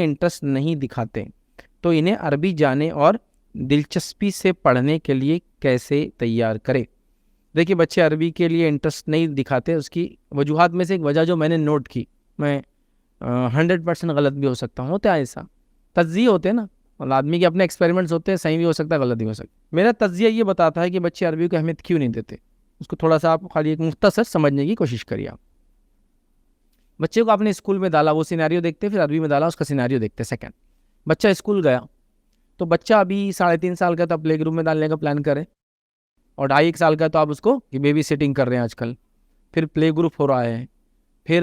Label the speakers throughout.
Speaker 1: Interest नहीं दिखाते, तो इन्हें अरबी जाने और दिलचस्पी से पढ़ने के लिए कैसे तैयार करें। देखिए, बच्चे अरबी के लिए इंटरेस्ट नहीं दिखाते, उसकी वजूहात में से एक वजह जो मैंने नोट की, मैं 100% गलत भी हो सकता हूँ, होता है ऐसा, तज्जिए होते हैं ना, और आदमी के अपने एक्सपेरिमेंट्स होते हैं, सही भी हो सकता है, गलत भी हो सकता है। मेरा तज्जिया ये बताता है कि बच्चे अरबी को अहमियत क्यों नहीं देते। उसको थोड़ा सा आप खाली एक मुख्तसर समझने की कोशिश करिए। आप बच्चे को आपने स्कूल में डाला, वो सिनेरियो देखते, फिर अरबी में डाला, उसका सिनेरियो देखते। सेकंड, बच्चा स्कूल गया, तो बच्चा अभी 3.5 साल का, तो आप प्ले ग्रुप में डालने का प्लान करें, और 2.5 1 साल का तो आप उसको बेबी सिटिंग कर रहे हैं आजकल, फिर प्ले ग्रुप हो रहा है, फिर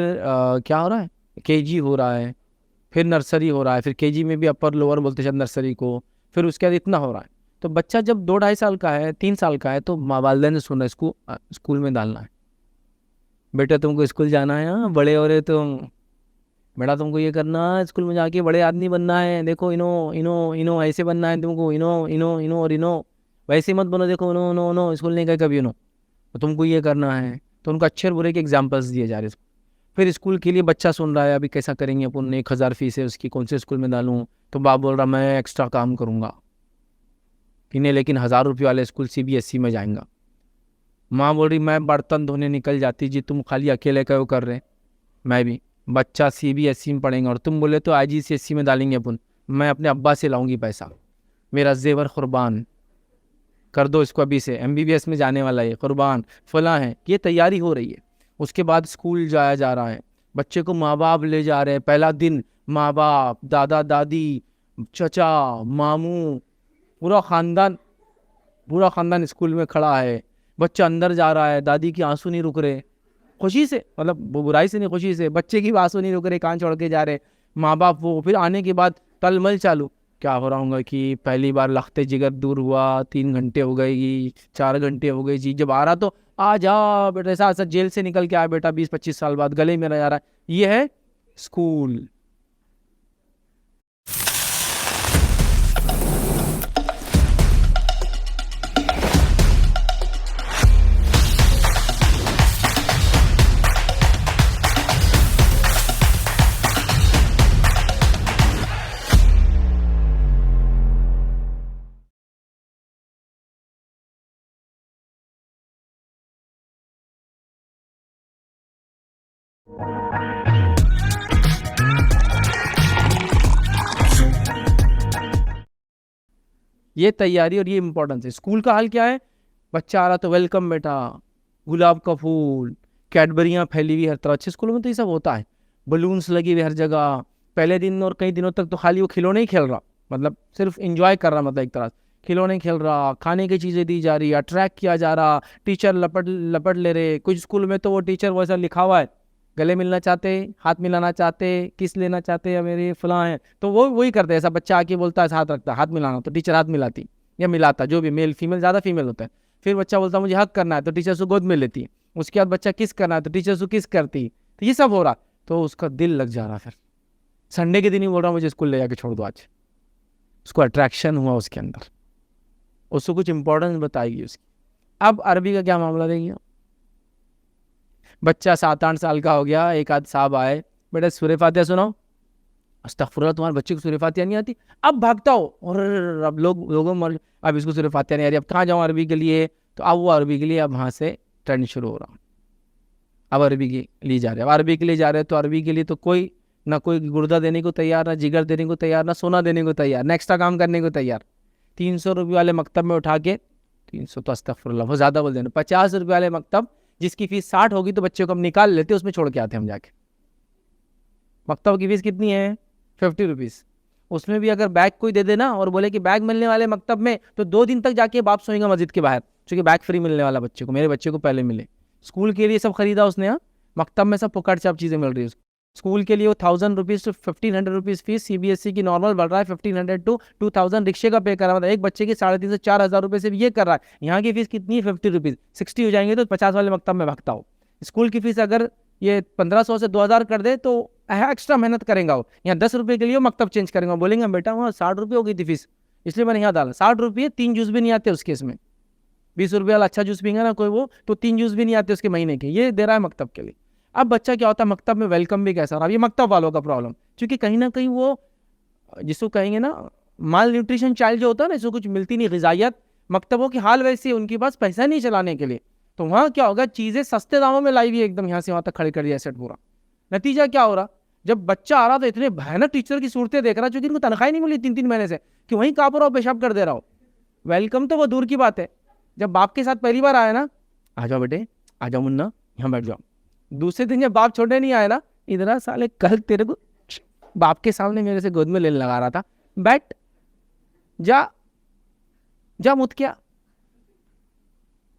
Speaker 1: क्या हो रहा है, केजी हो रहा है, फिर नर्सरी हो रहा है, फिर केजी में भी अपर लोअर बोलते हैं नर्सरी को, फिर उसके बाद इतना हो रहा है। तो बच्चा जब 2 2.5 साल का है, 3 साल का है, तो माँ वालदेन ने सुना इसको स्कूल में डालना है। बेटा तुमको स्कूल जाना है, हाँ बड़े हो रहे तुम, बेटा तुमको ये करना है, स्कूल में जाके बड़े आदमी बनना है, देखो इनो इनो इनो ऐसे बनना है तुमको, इनो इनो इनो और इनो, वैसे मत बनो, देखो नो नो नो, स्कूल नहीं गए कभी नो, तो तुमको ये करना है। तो उनको अच्छे और बुरे के एग्जाम्पल्स दिए जा रहे हैं। फिर स्कूल के लिए बच्चा सुन रहा है, अभी कैसा करेंगे अपन, 1,000 फीस है उसकी, कौन से स्कूल में डालूं। तो बाप बोल रहा मैं एक्स्ट्रा काम करूंगा, इन्हें लेकिन 1,000 रुपये वाले स्कूल सीबीएसई में जाएंगा। माँ बोल रही मैं बर्तन धोने निकल जाती जी, तुम खाली अकेले क्यों कर रहे, मैं भी। बच्चा सीबीएसई में पढ़ेंगे, और तुम बोले तो आईजीसीएसई में डालेंगे अपन, मैं अपने अब्बा से लाऊंगी पैसा, मेरा जेवर कुर्बान कर दो इसको, अभी से एमबीबीएस में जाने वाला है, कुर्बान फला है, ये तैयारी हो रही है। उसके बाद स्कूल जाया जा रहा है, बच्चे को माँ बाप ले जा रहे हैं, पहला दिन माँ बाप, दादा दादी, चचा, मामू, पूरा खानदान, पूरा खानदान स्कूल में खड़ा है। बच्चा अंदर जा रहा है, दादी की आंसू नहीं रुक रहे, खुशी से, मतलब वो बुराई से नहीं, खुशी से, बच्चे की भी आंसू नहीं रुक रहे, कान छोड़ के जा रहे माँ बाप। वो फिर आने के बाद तलमल चालू, क्या हो रहा होगा कि पहली बार लखते जिगर दूर हुआ, 3 घंटे हो गए, 4 घंटे हो गए जी, जब आ रहा तो आ जा बेटा, ऐसा ऐसा जेल से निकल के आया बेटा, 20 25 साल बाद गले में रह जा रहा है। ये है स्कूल। ये तैयारी और ये इंपॉर्टेंस है। स्कूल का हाल क्या है, बच्चा आ रहा तो वेलकम बेटा, गुलाब का फूल, कैडबरियां फैली हुई हर तरह। अच्छे स्कूलों में तो ये सब होता है, बलून्स लगी हुई हर जगह। पहले दिन और कई दिनों तक तो खाली वो खिलौने ही खेल रहा, मतलब सिर्फ इंजॉय कर रहा, मतलब एक तरह से खिलौने खेल रहा, खाने की चीजें दी जा रही, अट्रैक्ट किया जा रहा, टीचर लपट लपट ले रहे। कुछ स्कूल में तो वो टीचर वैसा लिखा हुआ है, गले मिलना चाहते, हाथ मिलाना चाहते, किस लेना चाहते, या मेरे फलां है, तो वो वही करते हैं। ऐसा बच्चा आके बोलता है, हाथ रखता है, हाथ मिलाना, तो टीचर हाथ मिलाती या मिलाता, जो भी, मेल फीमेल, ज़्यादा फीमेल होता है। फिर बच्चा बोलता मुझे हक करना है, तो टीचर उसको गोद में लेती। उसके बाद बच्चा किस करना है, तो टीचर उसको किस करती। तो ये सब हो रहा, तो उसका दिल लग जा रहा। फिर संडे के दिन ही बोल रहा मुझे स्कूल ले जाके छोड़ दो आज। उसको अट्रैक्शन हुआ उसके अंदर, उसको कुछ इंपॉर्टेंस बताएगी उसकी। अब अरबी का क्या मामला देखिए, बच्चा 7 8 साल का हो गया, एक आध साहब आए, बेटा सूरह फातिहा सुनाओ। अस्तगफुरुल्लाह, तुम्हारे बच्चे को सूरह फातिहा नहीं आती? अब भागता हो, और अब लोगों मर, अब इसको सूरह फातिहा नहीं आ रही, अब कहाँ जाऊँ अरबी के लिए। तो अब वो अरबी के लिए, अब वहाँ से ट्रेंड शुरू हो रहा, अब अरबी के लिए जा रहे हैं। अब अरबी के लिए जा रहे हैं, तो अरबी के लिए तो कोई ना, कोई गुर्दा देने को तैयार, ना जिगर देने को तैयार, ना सोना देने को तैयार, ना एक्स्ट्रा काम करने को तैयार। 300 रुपये वाले मकतब में उठा के, 300 तो अस्तगफुरुल्लाह वो ज़्यादा बोल देना, 50 रुपये वाले मकतब जिसकी फीस 60 होगी, तो बच्चे को हम निकाल लेते, उसमें छोड़ के आते हम जाके। मकतब की फीस कितनी है, 50 रुपीज़। उसमें भी अगर बैग कोई दे देना और बोले कि बैग मिलने वाले मकतब में, तो 2 दिन तक जाके बाप सोएगा मस्जिद के बाहर, क्योंकि बैग फ्री मिलने वाला बच्चे को, मेरे बच्चे को पहले मिले। स्कूल के लिए सब खरीदा उसने, हाँ, मकतब में सब पुकड़ सब चीज़ें मिल रही है उसको। स्कूल के लिए वो 1000 rupees to 1500 rupees fees, CBSE की नॉर्मल बढ़ रहा है 1500 टू 2000, रिक्शे का पे कर रहा है, मतलब एक बच्चे की 350 से 4000 रुपये से भी ये कर रहा है। यहाँ की फीस कितनी है, 50 रुपीज़। 60 हो जाएंगे तो 50 वाले मकतब में भागता हो। स्कूल की फीस अगर ये 1500 से 2000 कर दे, तो एक्स्ट्रा मेहनत करेंगे वो, यहाँ 10 रुपये के लिए वो मकतब चेंज करेंगे, बोलेंगे बेटा वहाँ 60 रुपये हो गई थी फीस, इसलिए मैंने यहाँ डाला। 60 रुपये, 3 जूस भी नहीं आते उसके, इसमें 20 रुपये वाला अच्छा जूस पीएंगे ना कोई, वो तो 3 जूस भी नहीं आते उसके महीने के, ये दे रहा है मकतब के लिए। अब बच्चा क्या होता है, मकतब में वेलकम भी कैसा रहा, अब ये मकतब वालों का प्रॉब्लम, क्योंकि कहीं ना कहीं वो जिसको कहेंगे ना माल न्यूट्रिशन चाइल्ड जो होता है ना, इसको कुछ मिलती नहीं ग़िज़ाइयत, मकतबों की हाल वैसी है, उनके पास पैसा नहीं चलाने के लिए, तो वहाँ क्या होगा, चीज़ें सस्ते दामों में लाई हुई एकदम यहाँ से वहाँ तक खड़े कर दिया सेट पूरा। नतीजा क्या हो रहा, जब बच्चा आ रहा तो इतने भयानक टीचर की सूरतें देख रहा, क्योंकि इनको तनख्वाही नहीं मिली 3-3 महीने से, कि वहीं काँप रहा हो, पेशाब कर दे रहा हो। वेलकम तो वो दूर की बात है, जब बाप के साथ पहली बार आया ना, आ जाओ बेटे, आ जाओ मुन्ना, यहाँ बैठ जाओ। दूसरे दिन जब बाप छोड़ने नहीं आया ना, इधर साले कल तेरे को बाप के सामने मेरे से गोद में लेने लगा रहा था, बैठ जा जा, मुत क्या,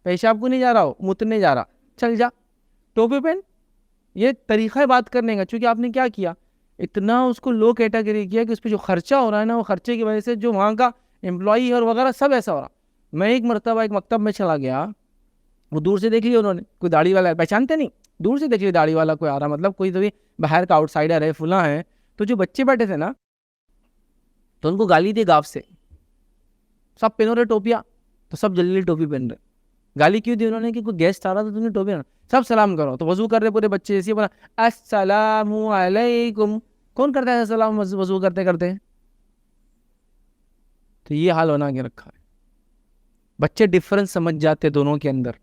Speaker 1: पेशाब को नहीं जा रहा हो, मुतने जा रहा, चल जा, टोपी पहन। ये तरीका है बात करने का। क्योंकि आपने क्या किया, इतना उसको लो कैटेगरी किया कि उस पर जो खर्चा हो रहा है ना, वो खर्चे की वजह से जो वहाँ का एम्प्लॉई और वगैरह सब ऐसा हो रहा। मैं एक मरतबा एक मकतब में चला गया, वो दूर से देख लिया उन्होंने, कोई दाढ़ी वाला है, पहचानते नहीं, दूर से देख लिया दाढ़ी वाला कोई आ रहा, मतलब कोई तो भी बाहर का आउटसाइडर है, फुला है। तो जो बच्चे बैठे थे ना, तो उनको गाली दी गाफ से, सब पहनो रहे टोपियाँ, तो सब जल्दी जल्दी टोपी पहन रहे। गाली क्यों दी उन्होंने, कि कोई गेस्ट आ रहा था, तुमने टोपी पहना, सब सलाम करो। तो वजू कर रहे पूरे बच्चे, ऐसे बोला अस्सलामु अलैकुम, कौन करता है सलाम वजू करते करते। तो ये हाल होना के रखा है। बच्चे डिफरेंस समझ जाते दोनों के अंदर।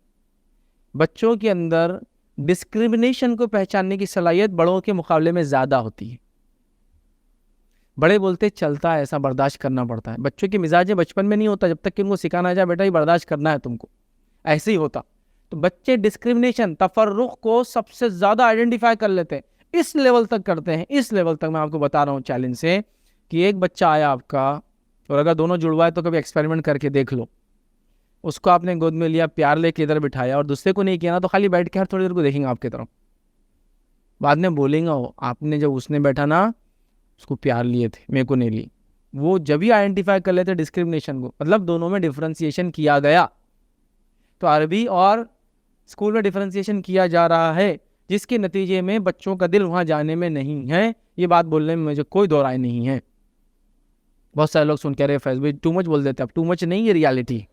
Speaker 1: बच्चों के अंदर डिस्क्रिमिनेशन को पहचानने की सलाहियत बड़ों के मुकाबले में ज़्यादा होती है। बड़े बोलते चलता है, ऐसा बर्दाश्त करना पड़ता है। बच्चों की मिजाज बचपन में नहीं होता, जब तक कि उनको सिखाना जाए बेटा ये बर्दाश्त करना है तुमको, ऐसे ही होता। तो बच्चे डिस्क्रिमिनेशन, तफर्रुख को सबसे ज़्यादा आइडेंटिफाई कर लेते हैं, इस लेवल तक करते हैं, इस लेवल तक मैं आपको बता रहा हूँ चैलेंज से, कि एक बच्चा आया आपका, और अगर दोनों जुड़वाए तो कभी एक्सपेरिमेंट करके देख लो। उसको आपने गोद में लिया, प्यार लेके इधर बिठाया, और दूसरे को नहीं किया ना, तो खाली बैठ के हर थोड़ी देर को देखेंगे आपकी तरफ, बाद में बोलेंगे वो आपने जब उसने बैठा ना उसको प्यार लिए थे, मेरे को नहीं ली। वो जब ही आइडेंटिफाई कर लेते डिस्क्रिमिनेशन को, मतलब दोनों में डिफ्रेंसिएशन किया गया। तो अरबी और स्कूल में डिफ्रेंसिएशन किया जा रहा है, जिसके नतीजे में बच्चों का दिल वहाँ जाने में नहीं है। ये बात बोलने में मुझे कोई दो राय नहीं है। बहुत सारे लोग सुन कह रहे फैज भाई टू मच बोल देते हैं। अब टू मच नहीं, ये रियलिटी।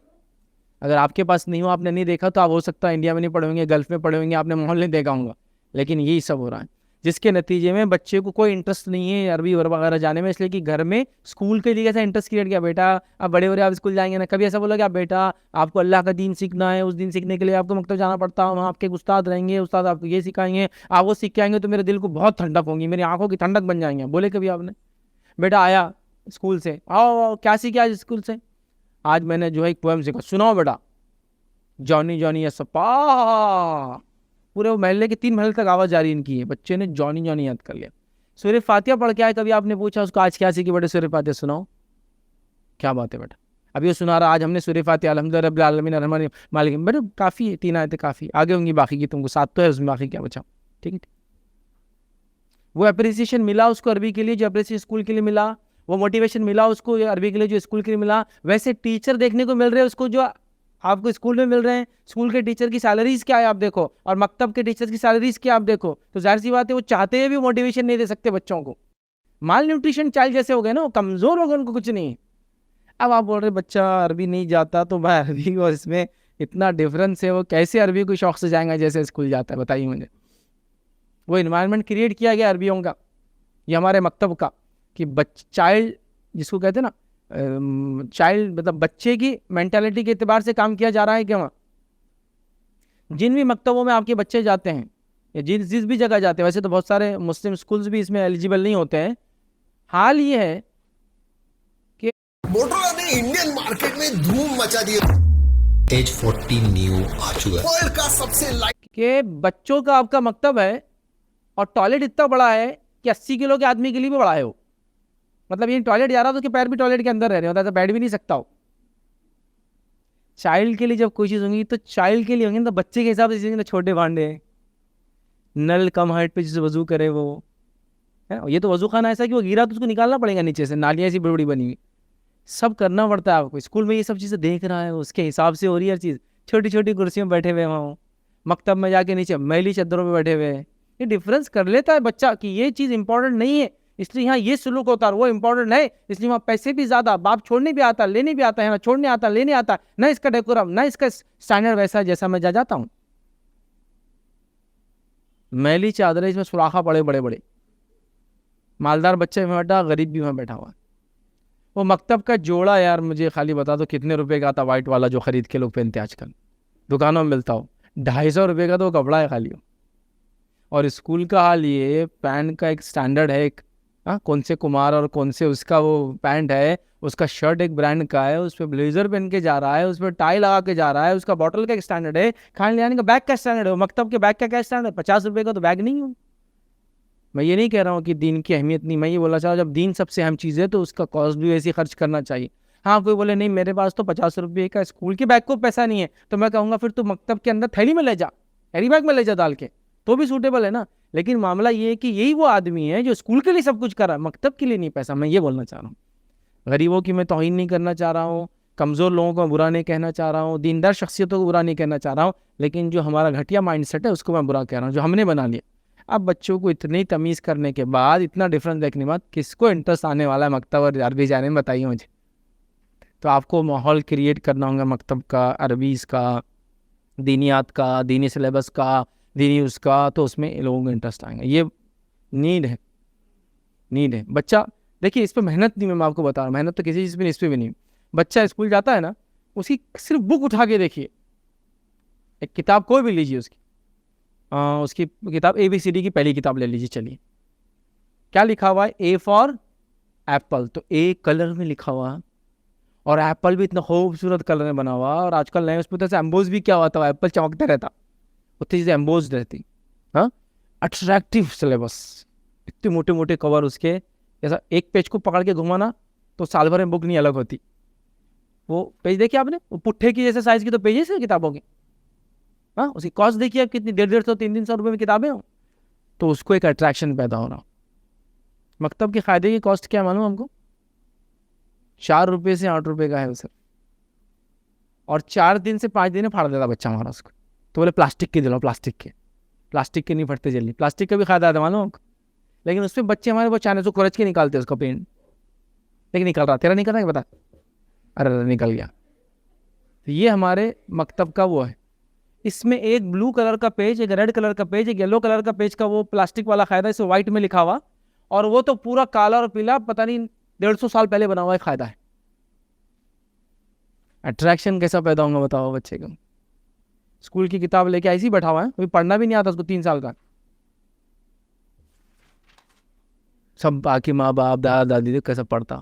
Speaker 1: अगर आपके पास नहीं हो, आपने नहीं देखा, तो आप हो सकता है इंडिया में नहीं पढ़े होंगे, गल्फ में पढ़े होंगे, आपने माहौल नहीं देखा होगा, लेकिन यही सब हो रहा है, जिसके नतीजे में बच्चे को कोई इंटरेस्ट नहीं है अरबी वगैरह जाने में, इसलिए कि घर में स्कूल के लिए ऐसा इंटरेस्ट क्रिएट किया, बेटा अब बड़े हो रहे आप स्कूल जाएंगे ना, कभी ऐसा बोला कि आप बेटा आपको अल्लाह का दीन सीखना है, उस दिन सीखने के लिए आपको मकतब जाना पड़ता है, वहाँ आपके उस्ताद रहेंगे, उस्ताद आपको ये सिखाएंगे, आप वो सीख के आएंगे तो मेरे दिल को बहुत ठंडक होगी, मेरी आंखों की ठंडक बन जाएंगे। बोले कभी आपने? बेटा आया स्कूल से, आओ क्या सीखे आज स्कूल से? आज मैंने जो है एक पोएम सीखा, सुनाओ बेटा। जॉनी जॉनी सपा, पूरे वो महल्ले के 3 महल तक आवाज जा रही इनकी है। बच्चे ने जॉनी जॉनी याद कर लिया। सूर्य फातिहा पढ़ के आए, कभी आपने पूछा उसको आज क्या सीखी? बेटे सूर्य फातिहा सुनाओ। क्या बात है बेटा, अभी वो सुना रहा, आज हमने सूर्य फातिहा अल्हम्दुलिल्लाह रब्बिल आलमीन अर्रहमान मालिक। बेटे काफ़ी है, 3 आयतें काफ़ी, आगे होंगी बाकी की, तुमको 7 तो है उसमें, बाकी क्या बचा? ठीक है। वो अप्रिसिएशन मिला उसको अरबी के लिए, जो अप्रिसिएशन स्कूल के लिए मिला, वो मोटिवेशन मिला उसको अरबी के लिए जो स्कूल के लिए मिला। वैसे टीचर देखने को मिल रहे हैं उसको जो आपको स्कूल में मिल रहे हैं। स्कूल के टीचर की सैलरीज क्या है आप देखो, और मकतब के टीचर की सैलरीज क्या आप देखो, तो जाहिर सी बात है वो चाहते हैं भी मोटिवेशन नहीं दे सकते बच्चों को। माल न्यूट्रिशन चाइल्ड जैसे हो गए ना, वो कमजोर हो गए, उनको कुछ नहीं। अब आप बोल रहे बच्चा अरबी नहीं जाता, तो भाई अरबी और इसमें इतना डिफरेंस है, वो कैसे अरबी को शौक से जाएगा जैसे स्कूल जाता है? बताइए मुझे। वो इन्वायरमेंट क्रिएट किया गया अरबियों का, ये हमारे मकतब का, कि चाइल्ड जिसको कहते हैं ना, चाइल्ड मतलब बच्चे की मेंटालिटी के एतबार से काम किया जा रहा है क्या वहाँ? जिन भी मकतबों में आपके बच्चे जाते हैं, या जिस भी जगह जाते हैं, वैसे तो बहुत सारे मुस्लिम स्कूल्स भी इसमें एलिजिबल नहीं होते हैं। हाल ये है कि
Speaker 2: मोटरोला ने इंडियन मार्केट में धूम मचा दी। H40 न्यू आ चुका है, वर्ल्ड का सबसे लाइट
Speaker 1: कि बच्चों का आपका मकतब है और टॉयलेट इतना बड़ा है कि 80 किलो के आदमी के लिए भी बड़ा है वो। मतलब ये टॉयलेट जा रहा तो उसके पैर भी टॉयलेट के अंदर रह रहे होता है, तो बैठ भी नहीं सकता हो। चाइल्ड के लिए जब कोई चीज़ होंगी तो चाइल्ड के लिए होंगी, तो बच्चे के हिसाब से छोटे भांडे, नल कम हाइट पे जिसे वजू करे वो है। ये तो वजू खाना ऐसा है कि वो गिरा तो उसको निकालना पड़ेगा नीचे से, नालियाँ ऐसी बड़ी बड़ी बनी हुई, सब करना पड़ता है आपको। स्कूल में ये सब चीज़ें देख रहा है, उसके हिसाब से हो रही है हर चीज़। छोटी छोटी कुर्सियों में बैठे हुए वहाँ, मकतब में जाके नीचे मैली चादरों में बैठे हुए हैं। ये डिफरेंस कर लेता है बच्चा कि ये चीज़ इंपॉर्टेंट नहीं है, इसलिए यहाँ ये सुलूक होता है, वो इंपॉर्टेंट है इसलिए वहाँ पैसे भी ज़्यादा, बाप छोड़ने भी आता, लेने भी आता है, ना छोड़ने आता, लेने आता, ना इसका डेकोरम, ना इसका स्टैंडर्ड वैसा है जैसा मैं जाता हूँ। मैली चादरें, इसमें सुराखा पड़े बड़े बड़े, मालदार बच्चे में बैठा, गरीब भी वहाँ बैठा हुआ है। वो मकतब का जोड़ा यार मुझे खाली बता दो कितने रुपए का आता, वाइट वाला जो खरीद के लोग पहनते हैं आजकल, दुकानों में मिलता हो, 250 रुपये का तो वो कपड़ा है खाली। और स्कूल का हाल ये, पैंट का एक स्टैंडर्ड है, एक कौन से कुमार और कौन से उसका वो पैंट है, उसका शर्ट एक ब्रांड का है, उस पर ब्लेजर पहन के जा रहा है, उस पर टाई लगा के जा रहा है, उसका बॉटल का एक स्टैंडर्ड है, खाने ले आने का बैग का स्टैंडर्ड है। मकतब के बैग का क्या स्टैंडर्ड है? 50 रुपये का तो बैग नहीं हो। मैं ये नहीं कह रहा हूँ कि दीन की अहमियत नहीं, मैं ये बोलना चाह रहा हूँ जब दीन सबसे अहम चीज़ है तो उसका कॉस्ट भी वैसे खर्च करना चाहिए। हाँ, कोई बोले नहीं मेरे पास तो 50 रुपये का स्कूल के बैग को पैसा नहीं है, तो मैं कहूँगा फिर तू मकतब के अंदर थैली में ले जा, कैरी बैग में ले जा डाल के, तो भी सूटेबल है ना। लेकिन मामला ये है कि यही वो आदमी है जो स्कूल के लिए सब कुछ कर रहा है, मकतब के लिए नहीं पैसा। मैं ये बोलना चाह रहा हूँ, गरीबों की मैं तौहीन नहीं करना चाह रहा हूँ, कमज़ोर लोगों को बुरा नहीं कहना चाह रहा हूँ, दीनदार शख्सियतों को बुरा नहीं कहना चाह रहा हूँ, लेकिन जो हमारा घटिया माइंडसेट है उसको मैं बुरा कह रहा हूँ, जो हमने बना लिया। अब बच्चों को इतनी तमीज़ करने के बाद, इतना डिफरेंस देखने के बाद, किसको इंटरेस्ट आने वाला है मकतब और अरबी जाने में, बताइए मुझे। तो आपको माहौल क्रिएट करना होगा मकतब का, अरबीज़ का, दीनियात का, दीनी सिलेबस का, दीनी उसका, तो उसमें लोगों को इंटरेस्ट आएगा। ये नीड है, नीड है। बच्चा देखिए इस पर मेहनत नहीं, मैं आपको बता रहा हूँ, मेहनत तो किसी चीज़ पर इस पर भी नहीं। बच्चा स्कूल जाता है ना, उसकी सिर्फ बुक उठा के देखिए, एक किताब कोई भी लीजिए उसकी, उसकी किताब ABCD की पहली किताब ले लीजिए, चलिए क्या लिखा हुआ है? A फॉर एप्पल, तो A कलर में लिखा हुआ है, और एप्पल भी इतना खूबसूरत कलर में बना हुआ, और आजकल नए उसमें तो एम्बोज भी क्या होता है, एप्पल चमकता रहता, उतनी चीज़ें एम्बोज रहती। हाँ, अट्रैक्टिव सिलेबस, इतने मोटे मोटे कवर उसके, जैसा एक पेज को पकड़ के घुमाना तो साल भर में बुक नहीं अलग होती। वो पेज देखिए आपने, वो पुट्ठे की जैसे साइज की तो पेजेस है किताबों के। हाँ, उसकी कॉस्ट देखिए आप कितनी, 150-150, 300-300 रुपये में किताबें हो, तो उसको एक अट्रैक्शन पैदा हो रहा। मकतब के फ़ायदे की कॉस्ट क्या मालूम हमको? 4 रुपये से 8 रुपये का है वो सर, और 4 दिन से 5 दिन में फाड़ देता बच्चा हमारा उसको। तो बोले प्लास्टिक के दिलाओ, प्लास्टिक के नहीं फटते जल्दी, प्लास्टिक का भी फायदा आता मालूम हमको। लेकिन उसमें बच्चे हमारे वो चाइना से खुरच के निकालते हैं उसका पेंट, लेकिन निकल रहा, तेरा निकल रहा है बता, अरे निकल गया। तो ये हमारे मकतब का वो है। इसमें एक ब्लू कलर का पेज, एक रेड कलर का पेज, एक येलो कलर का पेज का वो प्लास्टिक वाला कायदा, इसे व्हाइट में लिखा हुआ, और वो तो पूरा काला और पीला, पता नहीं 150 साल पहले बना हुआ है कायदा है। अट्रैक्शन कैसा पैदा होगा बताओ बच्चे को? स्कूल की किताब लेके ऐसे ही बैठा हुआ है, कोई पढ़ना भी नहीं आता उसको, 3 साल का, सब बाकी माँ बाप दादा दादी तो कैसा पढ़ता।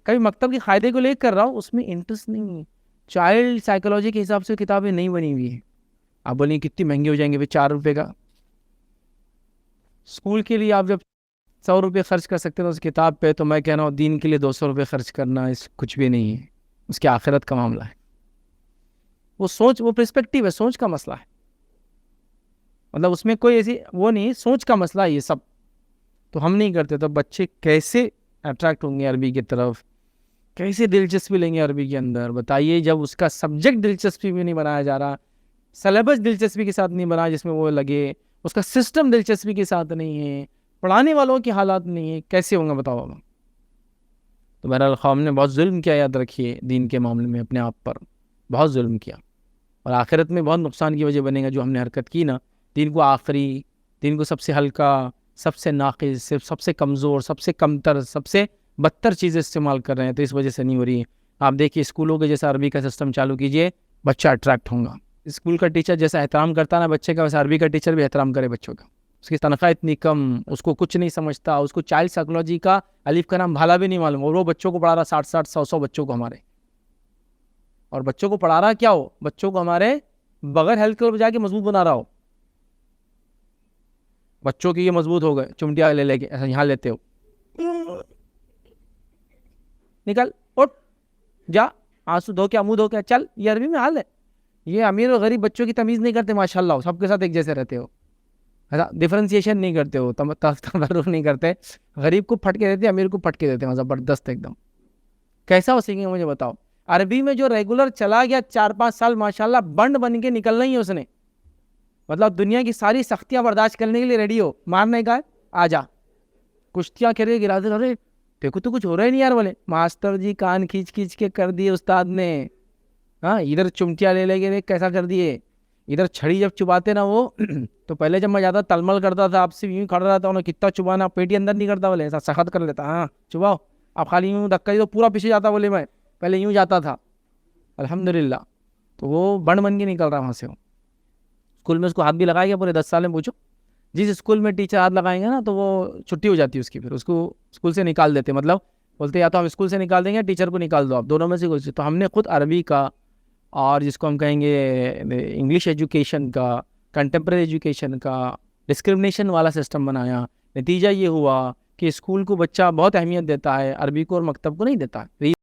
Speaker 1: कभी मकतब के फायदे को लेकर कर रहा हूँ, उसमें इंटरेस्ट नहीं है। चाइल्ड साइकोलॉजी के हिसाब से किताबें नहीं बनी हुई है। आप बोलेंगे कितनी महंगी हो जाएंगे भाई, 4 रुपये का स्कूल के लिए आप जब 100 रुपये खर्च कर सकते हैं उस किताब पे, तो मैं कह रहा हूँ दीन के लिए 200 रुपये खर्च करना इस कुछ भी नहीं है, उसके आखिरत का मामला है। वो सोच, वो पर्सपेक्टिव है, सोच का मसला है, मतलब उसमें कोई ऐसी वो नहीं, सोच का मसला है ये सब। तो हम नहीं करते, तो बच्चे कैसे अट्रैक्ट होंगे अरबी की तरफ, कैसे दिलचस्पी लेंगे अरबी के अंदर, बताइए। जब उसका सब्जेक्ट दिलचस्पी भी नहीं बनाया जा रहा, सिलेबस दिलचस्पी के साथ नहीं बना जिसमें वो लगे, उसका सिस्टम दिलचस्पी के साथ नहीं है, पढ़ाने वालों की हालात नहीं है, कैसे होंगे बताओ अब? तो बहरहाल ख़ौम ने बहुत जुल्म किया, याद रखिए, दीन के मामले में अपने आप पर बहुत जुल्म किया, और आखिरत में बहुत नुकसान की वजह बनेगा जो हमने हरकत की ना। दीन को आखिरी, दीन को सबसे हल्का, सबसे नाक़िस, सबसे कमज़ोर, सबसे कमतर, सबसे बदतर चीज़ें इस्तेमाल कर रहे हैं, तो इस वजह से नहीं हो रही है। आप देखिए स्कूलों के जैसा अरबी का सिस्टम चालू कीजिए, बच्चा अट्रैक्ट होगा। स्कूल का टीचर जैसा एहतराम करता ना बच्चे का, वैसा अरबी का टीचर भी एहतराम करे बच्चों का। उसकी तनख्वाह इतनी कम, उसको कुछ नहीं समझता, उसको चाइल्ड साइकोलॉजी का अलिफ का नाम भाला भी नहीं मालूम, और वो बच्चों को पढ़ा रहा 60-60, 100-100 बच्चों को हमारे, और बच्चों को पढ़ा रहा क्या हो, बच्चों को हमारे बगैर हेल्थ क्लब जाके मजबूत बना रहा हो। बच्चों की ये मजबूत हो गए, चुमटिया ले लेके ऐसा यहाँ लेते हो, निकल उठ जा, आंसू धो के, मुंह धो के चल, ये अरबी में हाल है। ये अमीर और गरीब बच्चों की तमीज़ नहीं करते माशाल्लाह, सबके साथ एक जैसे रहते हो, ऐसा डिफ्रेंसिएशन नहीं करते हो, तफर्रुक नहीं करते, गरीब को फटके देते, अमीर को फटके देते हैं, ज़बरदस्त एकदम। कैसा हो सीखेंगे मुझे बताओ? अरबी में जो रेगुलर चला गया 4-5 साल, माशाल्लाह बंड बन के निकलना ही है उसने, मतलब दुनिया की सारी सख्तियां बर्दाश्त करने के लिए रेडी हो, मारने का आ जा, कुश्तियाँ खेल के गिरा दे, अरे देखो तो कुछ हो रहा ही नहीं यार, बोले मास्टर जी कान खींच खींच के कर दिए उस्ताद ने। हाँ, इधर चुमटिया ले लेके कैसा कर दिए, इधर छड़ी जब चुबाते ना वो तो पहले जब मैं ज़्यादा तलमल करता था, आपसे यूँ खड़ा रहता हूँ ना, कितना चुबाना, पेटी अंदर नहीं करता, बोले ऐसा सख्त कर लेता, हाँ चुबाओ, आप खाली यूँ धक्का दी तो पूरा पीछे जाता, बोले मैं पहले यूँ जाता था, अल्हम्दुलिल्लाह। तो वो बन बन के निकल रहा वहाँ से। वो स्कूल में उसको हाथ भी लगाया गया पूरे 10 साल में, पूछो जिस स्कूल में टीचर हाथ लगाएंगे ना तो वो छुट्टी हो जाती है उसकी, फिर उसको स्कूल से निकाल देते, मतलब बोलते या तो हम स्कूल से निकाल देंगे, टीचर को निकाल दो आप, दोनों में से कुछ। तो हमने खुद अरबी का और जिसको हम कहेंगे इंग्लिश एजुकेशन का, कंटेम्प्रेरी एजुकेशन का डिस्क्रिमिनेशन वाला सिस्टम बनाया। नतीजा ये हुआ कि स्कूल को बच्चा बहुत अहमियत देता है, अरबी को और मकतब को नहीं देता है।